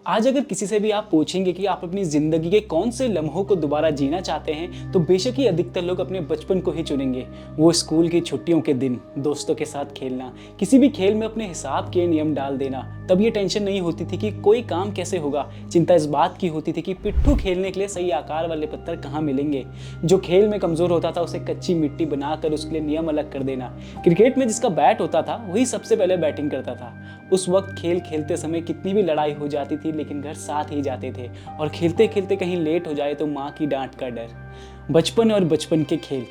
आज अगर किसी से भी आप पूछेंगे कि आप अपनी जिंदगी के कौन से लम्हों को दोबारा जीना चाहते हैं, तो बेशक ही अधिकतर लोग अपने बचपन को ही चुनेंगे। वो स्कूल की छुट्टियों के दिन, दोस्तों के साथ खेलना, किसी भी खेल में अपने हिसाब के नियम डाल देना। तब ये टेंशन नहीं होती थी कि कोई काम कैसे होगा, चिंता इस बात की होती थी कि पिट्ठू खेलने के लिए सही आकार वाले पत्थर कहाँ मिलेंगे। जो खेल में कमजोर होता था उसे कच्ची मिट्टी बनाकर उसके लिए नियम अलग कर देना। क्रिकेट में जिसका बैट होता था वही सबसे पहले बैटिंग करता था। उस वक्त खेल खेलते समय कितनी भी लड़ाई हो जाती थी, लेकिन घर साथ ही जाते थे। और खेलते खेलते कहीं लेट हो जाए तो माँ की डांट का डर। बचपन और बचपन के खेल।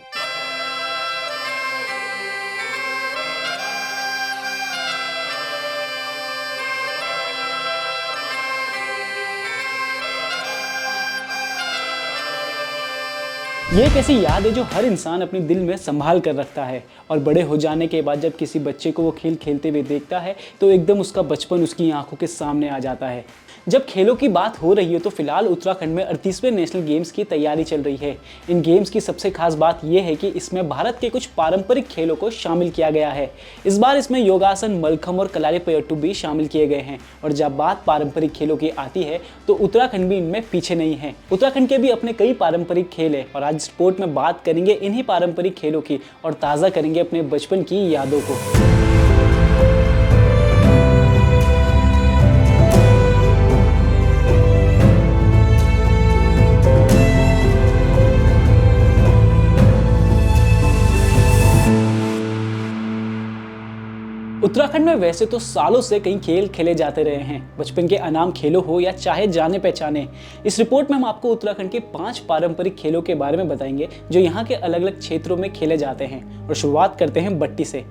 ये एक ऐसी याद है जो हर इंसान अपने दिल में संभाल कर रखता है, और बड़े हो जाने के बाद जब किसी बच्चे को वो खेल खेलते हुए देखता है तो एकदम उसका बचपन उसकी आंखों के सामने आ जाता है। जब खेलों की बात हो रही है तो फिलहाल उत्तराखंड में 38वें नेशनल गेम्स की तैयारी चल रही है। इन गेम्स की सबसे खास बात यह है कि इसमें भारत के कुछ पारंपरिक खेलों को शामिल किया गया है। इस बार इसमें योगासन, मलखम्ब और कलारीपयट्टू भी शामिल किए गए हैं। और जब बात पारंपरिक खेलों की आती है तो उत्तराखंड भी इनमें पीछे नहीं है। उत्तराखंड के भी अपने कई पारंपरिक खेल है, और आज स्पोर्ट में बात करेंगे इन्हीं पारंपरिक खेलों की और ताज़ा करेंगे अपने बचपन की यादों को। उत्तराखंड में वैसे तो सालों से कई खेल खेले जाते रहे हैं, बचपन के अनाम खेलों हो या चाहे जाने पहचाने। इस रिपोर्ट में हम आपको उत्तराखंड के 5 पारंपरिक खेलों के बारे में बताएंगे जो यहाँ के अलग अलग क्षेत्रों में खेले जाते हैं। और शुरुआत करते हैं बट्टी से।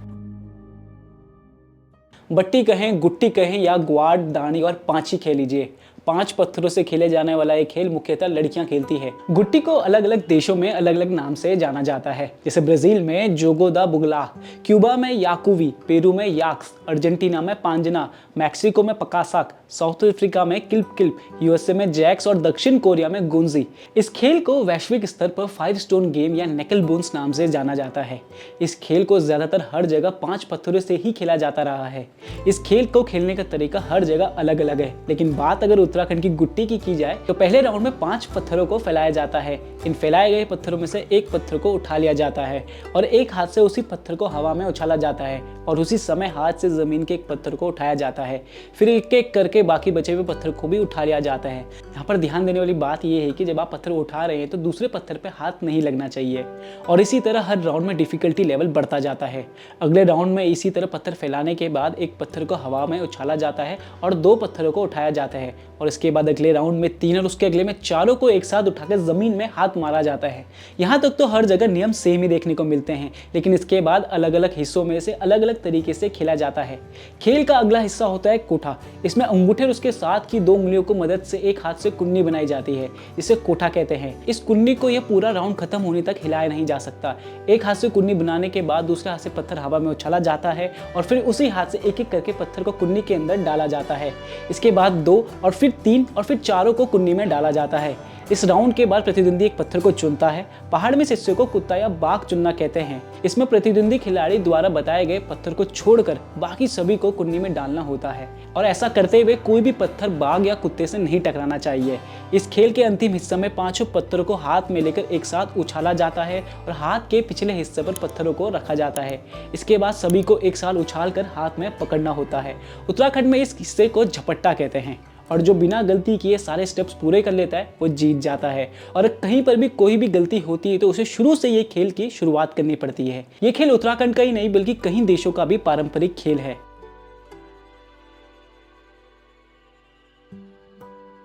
बट्टी कहें, गुट्टी कहें या ग्वाड, दानी और पांची खेल लीजिए। 5 पत्थरों से खेले जाने वाला ये खेल मुख्यतः लड़कियां खेलती है। गुट्टी को अलग अलग देशों में अलग अलग नाम से जाना जाता है, जैसे ब्राजील में जोगो दा बुगला, क्यूबा में याकूवी, पेरू में याक्स, अर्जेंटीना में पांजना, मैक्सिको में पकासाक, साउथ अफ्रीका में किल्प किल्प, यूएसए में जैक्स और दक्षिण कोरिया में गुंजी। इस खेल को वैश्विक स्तर पर 5 स्टोन गेम या नेकल बोन्स नाम से जाना जाता है। इस खेल को ज्यादातर हर जगह 5 पत्थरों से ही खेला जाता रहा है। इस खेल को खेलने का तरीका हर जगह अलग अलग है, लेकिन बात अगर उत्तराखंड की गुट्टी की जाए तो पहले राउंड में 5 पत्थरों को फैलाया जाता है। इन फैलाए गए पत्थरों में से एक पत्थर को उठा लिया जाता है और एक हाथ से उसी पत्थर को हवा में उछाला जाता है, और उसी समय हाथ से जमीन के एक पत्थर को उठाया जाता है। फिर एक एक करके बाकी बचे हुए पत्थर को भी उठा लिया जाता है। यहाँ पर ध्यान देने वाली बात यह है कि जब आप पत्थर उठा रहे हैं तो दूसरे पत्थर पे हाथ नहीं लगना चाहिए। और इसी तरह हर राउंड में डिफिकल्टी लेवल बढ़ता जाता है। अगले राउंड में इसी तरह पत्थर फैलाने के बाद एक पत्थर को हवा में उछाला जाता है और 2 पत्थरों को उठाया जाता है, और इसके बाद अगले राउंड में 3 और उसके अगले में 4 को एक साथ उठाकर जमीन में हाथ मारा जाता है। यहाँ तक तो हर जगह नियम सेम ही देखने को मिलते हैं, लेकिन इसके बाद अलग अलग हिस्सों में से अलग अलग तरीके से खेला जाता है। खेल का अगला हिस्सा होता है कोठा। इसमें अंगूठे और उसके साथ की 2 उंगलियों को मदद से एक हाथ से कुन्नी बनाई जाती है, इसे कोठा कहते हैं। इस कुन्नी को यह पूरा राउंड खत्म होने तक हिलाया नहीं जा सकता। एक हाथ से कुन्नी बनाने के बाद दूसरे हाथ से पत्थर हवा में उछाला जाता है और फिर उसी हाथ से एक एक करके पत्थर को कुन्नी के अंदर डाला जाता है। इसके बाद 2 और फिर 3 और फिर 4 को कुन्नी में डाला जाता है। इस राउंड के बाद प्रतिद्वंदी एक पत्थर को चुनता है। पहाड़ में इस हिस्से को कुत्ता या बाघ चुनना कहते हैं। इसमें प्रतिद्वंदी खिलाड़ी द्वारा बताए गए पत्थर को छोड़कर बाकी सभी को कुन्नी में डालना होता है, और ऐसा करते हुए कोई भी पत्थर बाघ या कुत्ते से नहीं टकराना चाहिए। इस खेल के अंतिम हिस्से में 5 पत्थरों को हाथ में लेकर एक साथ उछाला जाता है और हाथ के पिछले हिस्से पर पत्थरों को रखा जाता है। इसके बाद सभी को एक साथ उछाल कर हाथ में पकड़ना होता है। उत्तराखंड में इस हिस्से को झपट्टा कहते हैं, और जो बिना गलती किए सारे स्टेप्स पूरे कर लेता है वो जीत जाता है। और कहीं पर भी कोई भी गलती होती है तो उसे शुरू से ये खेल की शुरुआत करनी पड़ती है। ये खेल उत्तराखंड का ही नहीं बल्कि कई देशों का भी पारंपरिक खेल है।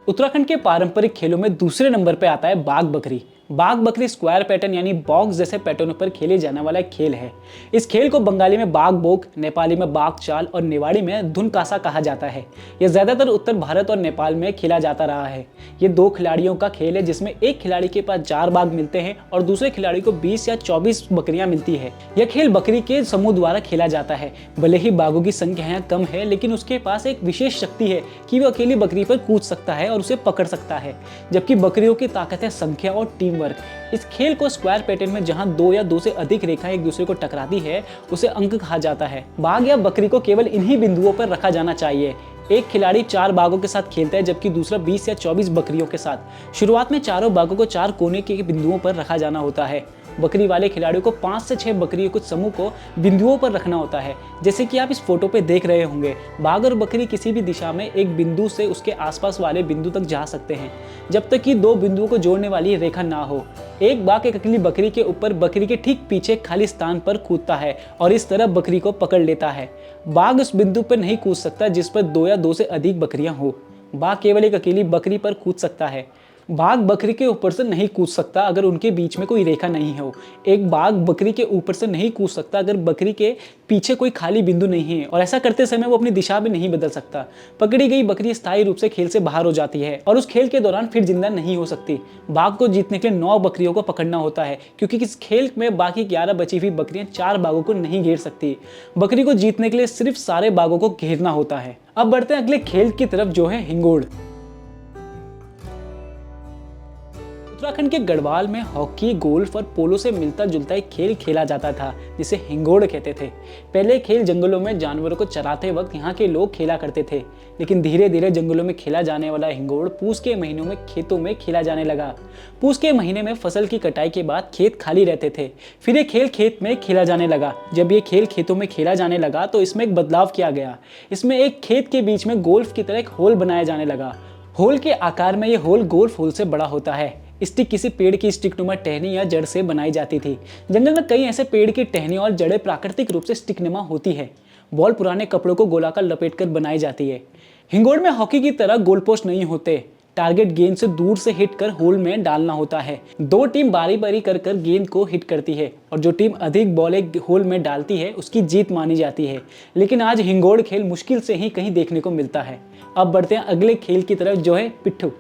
उत्तराखंड के पारंपरिक खेलों में दूसरे नंबर पर आता है बाघ बकरी। बाघ बकरी स्क्वायर पैटर्न यानी बॉक्स जैसे पैटर्नों पर खेले जाने वाला खेल है। इस खेल को बंगाली में बाघ बोक, नेपाली में बाघ चाल और नेवाड़ी में धुन कासा कहा जाता है। यह ज्यादातर उत्तर भारत और नेपाल में खेला जाता रहा है। ये 2 खिलाड़ियों का खेल है जिसमें एक खिलाड़ी के पास 4 बाघ मिलते हैं और दूसरे खिलाड़ी को 20 या 24 बकरियां मिलती है। यह खेल बकरी के समूह द्वारा खेला जाता है। भले ही बाघों की संख्या यहाँ कम है, लेकिन उसके पास एक विशेष शक्ति है कि वह अकेली बकरी पर कूद सकता है और उसे पकड़ सकता है, जबकि बकरियों की ताकत है संख्या और टीम वर्क। इस खेल को स्क्वायर पैटर्न में जहां 2 या 2 से अधिक रेखाएं एक दूसरे को टकराती है उसे अंक कहा जाता है। बाघ या बकरी को केवल इन्हीं बिंदुओं पर रखा जाना चाहिए। एक खिलाड़ी 4 बाघों के साथ खेलता है जबकि दूसरा 20 या 24 बकरियों के साथ। शुरुआत में चारों बाघों को 4 कोने के बिंदुओं पर रखा जाना होता है। बकरी वाले खिलाड़ियों को 5 से 6 बकरियों के समूह को बिंदुओं पर रखना होता है। जैसे कि आप इस फोटो पे देख रहे होंगे, बाघ और बकरी किसी भी दिशा में एक बिंदु से उसके आसपास वाले बिंदु तक जा सकते हैं जब तक कि 2 बिंदुओं को जोड़ने वाली रेखा ना हो। एक बाघ एक अकेली बकरी के ऊपर बकरी के ठीक पीछे खाली स्थान पर कूदता है और इस तरह बकरी को पकड़ लेता है। बाघ उस बिंदु पर नहीं कूद सकता जिस पर 2 या 2 से अधिक बकरियां हो। बाघ केवल एक अकेली बकरी पर कूद सकता है। बाघ बकरी के ऊपर से नहीं कूद सकता अगर उनके बीच में कोई रेखा नहीं हो। एक बाघ बकरी के ऊपर से नहीं कूद सकता अगर बकरी के पीछे कोई खाली बिंदु नहीं है, और ऐसा करते समय वो अपनी दिशा भी नहीं बदल सकता। पकड़ी गई बकरी स्थायी रूप से खेल से बाहर हो जाती है और उस खेल के दौरान फिर जिंदा नहीं हो सकती। बाघ को जीतने के लिए 9 बकरियों को पकड़ना होता है क्योंकि इस खेल में बाकी 11 बची हुई बकरियां 4 बाघों को नहीं घेर सकती। बकरी को जीतने के लिए सिर्फ सारे बाघों को घेरना होता है। अब बढ़ते हैं अगले खेल की तरफ जो है हिंगोड़। उत्तराखंड के गढ़वाल में हॉकी, गोल्फ और पोलो से मिलता जुलता एक खेल खेला जाता था जिसे हिंगोड़ कहते थे। पहले खेल जंगलों में जानवरों को चराते वक्त यहाँ के लोग खेला करते थे, लेकिन धीरे धीरे जंगलों में खेला जाने वाला हिंगोड़ पूस के महीनों में खेतों में खेला जाने लगा। पूस के महीने में फसल की कटाई के बाद खेत खाली रहते थे, फिर ये खेल खेत में खेला जाने लगा। जब ये खेल खेतों में खेला जाने लगा तो इसमें एक बदलाव किया गया। इसमें एक खेत के बीच में गोल्फ की तरह एक होल बनाया जाने लगा। होल के आकार में ये होल गोल्फ होल से बड़ा होता है। स्टिक किसी पेड़ की स्टिकनुमा टहनी या जड़ से बनाई जाती थी। जंगल में कई ऐसे पेड़ की टहनी और जड़ें प्राकृतिक रूप से स्टिकनुमा होती है। बॉल पुराने कपड़ों को गोलाकार लपेटकर बनाई जाती है। हिंगोड़ में हॉकी की तरह गोल पोस्ट नहीं होते। टारगेट गेंद से दूर से हिट कर होल में डालना होता है। 2 टीम बारी बारी कर गेंद को हिट करती है और जो टीम अधिक बॉल एक होल में डालती है उसकी जीत मानी जाती है। लेकिन आज हिंगोड़ खेल मुश्किल से ही कहीं देखने को मिलता है। अब बढ़ते हैं अगले खेल की तरफ जो है पिट्ठू।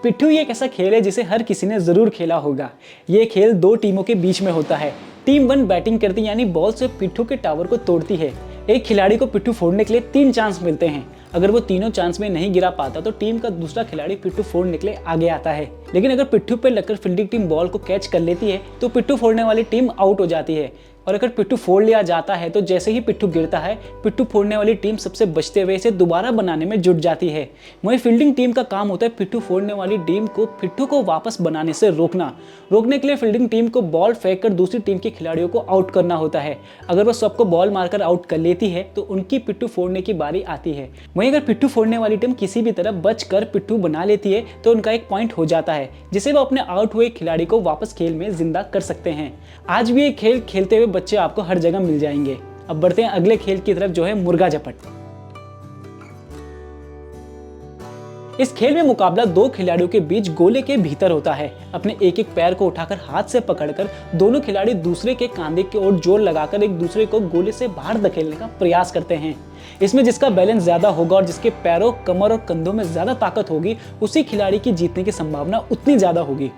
पिट्ठू ये एक ऐसा खेल है जिसे हर किसी ने जरूर खेला होगा। ये खेल 2 टीमों के बीच में होता है। टीम 1 बैटिंग करती यानी बॉल से पिट्ठू के टावर को तोड़ती है। एक खिलाड़ी को पिट्ठू फोड़ने के लिए 3 चांस मिलते हैं। अगर वो तीनों चांस में नहीं गिरा पाता तो टीम का दूसरा खिलाड़ी पिट्ठू फोड़ने के लिए आगे आता है। लेकिन अगर पिट्ठू पे लगकर फील्डिंग टीम बॉल को कैच कर लेती है तो पिट्ठू फोड़ने वाली टीम आउट हो जाती है। और अगर पिट्ठू फोड़ लिया जाता है तो जैसे ही पिट्ठू गिरता है, पिट्ठू फोड़ने वाली टीम सबसे बचते हुए इसे दोबारा बनाने में जुट जाती है। वहीं फील्डिंग टीम का काम होता है पिट्ठू फोड़ने वाली टीम को पिट्ठू को वापस बनाने से रोकना। रोकने के लिए फील्डिंग टीम को बॉल फेंक कर दूसरी टीम के खिलाड़ियों को आउट करना होता है। अगर वो सबको बॉल मारकर आउट कर लेती है तो उनकी पिट्ठू फोड़ने की बारी आती है। वहीं अगर पिट्ठू फोड़ने वाली टीम किसी भी तरह बच कर पिट्ठू बना लेती है तो उनका 1 पॉइंट हो जाता है, जिसे वो अपने आउट हुए खिलाड़ी को वापस खेल में जिंदा कर सकते हैं। आज भी ये खेल खेलते हुए बच्चे आपको हर जगह मिल जाएंगे। अब बढ़ते हैं अगले खेल की तरफ जो है मुर्गा झपट। इस खेल में मुकाबला 2 खिलाड़ियों के बीच गोले के भीतर होता है। अपने एक पैर को उठाकर हाथ से पकड़कर दोनों खिलाड़ी दूसरे के कांधे की ओर जोर लगाकर एक दूसरे को गोले से बाहर धकेलने का प्रयास करते हैं। इसमें जिसका बैलेंस ज्यादा होगा और जिसके पैरों, कमर और कंधों में ज्यादा ताकत होगी, उसी खिलाड़ी की जीतने की संभावना उतनी ज्यादा होगी।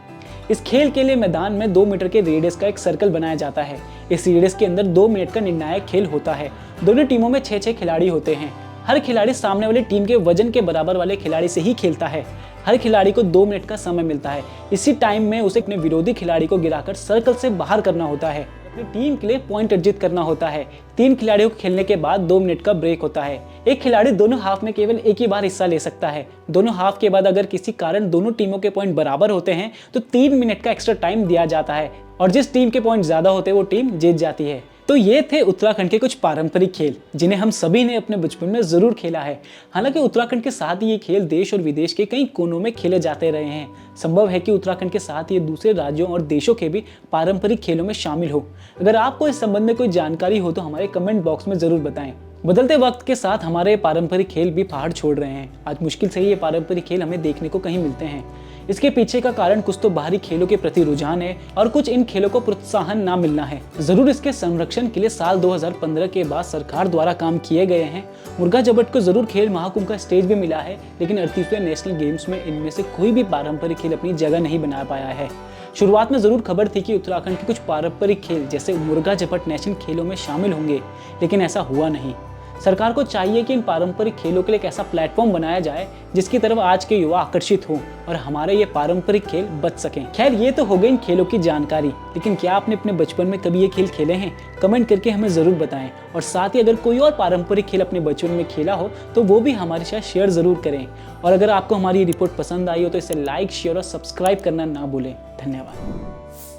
इस खेल के लिए मैदान में 2 मीटर के रेडियस का एक सर्कल बनाया जाता है। इस रेडियस के अंदर 2 मिनट का निर्णायक खेल होता है। दोनों टीमों में 6-6 खिलाड़ी होते हैं। हर खिलाड़ी सामने वाली टीम के वजन के बराबर वाले खिलाड़ी से ही खेलता है। हर खिलाड़ी को 2 मिनट का समय मिलता है। इसी टाइम में उसे अपने विरोधी खिलाड़ी को गिराकर सर्कल से बाहर करना होता है। अपनी टीम के लिए पॉइंट अर्जित करना होता है। 3 खिलाड़ियों को खेलने के बाद 2 मिनट का ब्रेक होता है। एक खिलाड़ी दोनों हाफ में केवल एक ही बार हिस्सा ले सकता है। दोनों हाफ के बाद अगर किसी कारण दोनों टीमों के पॉइंट बराबर होते हैं तो 3 मिनट का एक्स्ट्रा टाइम दिया जाता है और जिस टीम के पॉइंट ज्यादा होते हैं वो टीम जीत जाती है। तो ये थे उत्तराखंड के कुछ पारंपरिक खेल जिन्हें हम सभी ने अपने बचपन में जरूर खेला है। हालांकि उत्तराखंड के साथ ही ये खेल देश और विदेश के कई कोनों में खेले जाते रहे हैं। संभव है कि उत्तराखंड के साथ ये दूसरे राज्यों और देशों के भी पारंपरिक खेलों में शामिल हो। अगर आपको इस संबंध में कोई जानकारी हो तो हमारे कमेंट बॉक्स में जरूर बताएं। बदलते वक्त के साथ हमारे पारंपरिक खेल भी पहाड़ छोड़ रहे हैं। आज मुश्किल से ही ये पारंपरिक खेल हमें देखने को कहीं मिलते हैं। इसके पीछे का कारण कुछ तो बाहरी खेलों के प्रति रुझान है और कुछ इन खेलों को प्रोत्साहन ना मिलना है। जरूर इसके संरक्षण के लिए साल 2015 के बाद सरकार द्वारा काम किए गए हैं। मुर्गा झपट को जरूर खेल महाकुंभ का स्टेज भी मिला है, लेकिन 38वें नेशनल गेम्स में इनमें से कोई भी पारंपरिक खेल अपनी जगह नहीं बना पाया है। शुरुआत में जरूर खबर थी कि उत्तराखंड के कुछ पारंपरिक खेल जैसे मुर्गा झपट नेशनल खेलों में शामिल होंगे, लेकिन ऐसा हुआ नहीं। सरकार को चाहिए कि इन पारंपरिक खेलों के लिए एक ऐसा प्लेटफॉर्म बनाया जाए जिसकी तरफ आज के युवा आकर्षित हों और हमारे ये पारंपरिक खेल बच सकें। खैर, ये तो हो गई इन खेलों की जानकारी, लेकिन क्या आपने अपने बचपन में कभी ये खेल खेले हैं? कमेंट करके हमें ज़रूर बताएं। और साथ ही अगर कोई और पारंपरिक खेल अपने बचपन में खेला हो तो वो भी हमारे साथ शेयर ज़रूर करें। और अगर आपको हमारी रिपोर्ट पसंद आई हो तो इसे लाइक, शेयर और सब्सक्राइब करना ना भूलें। धन्यवाद।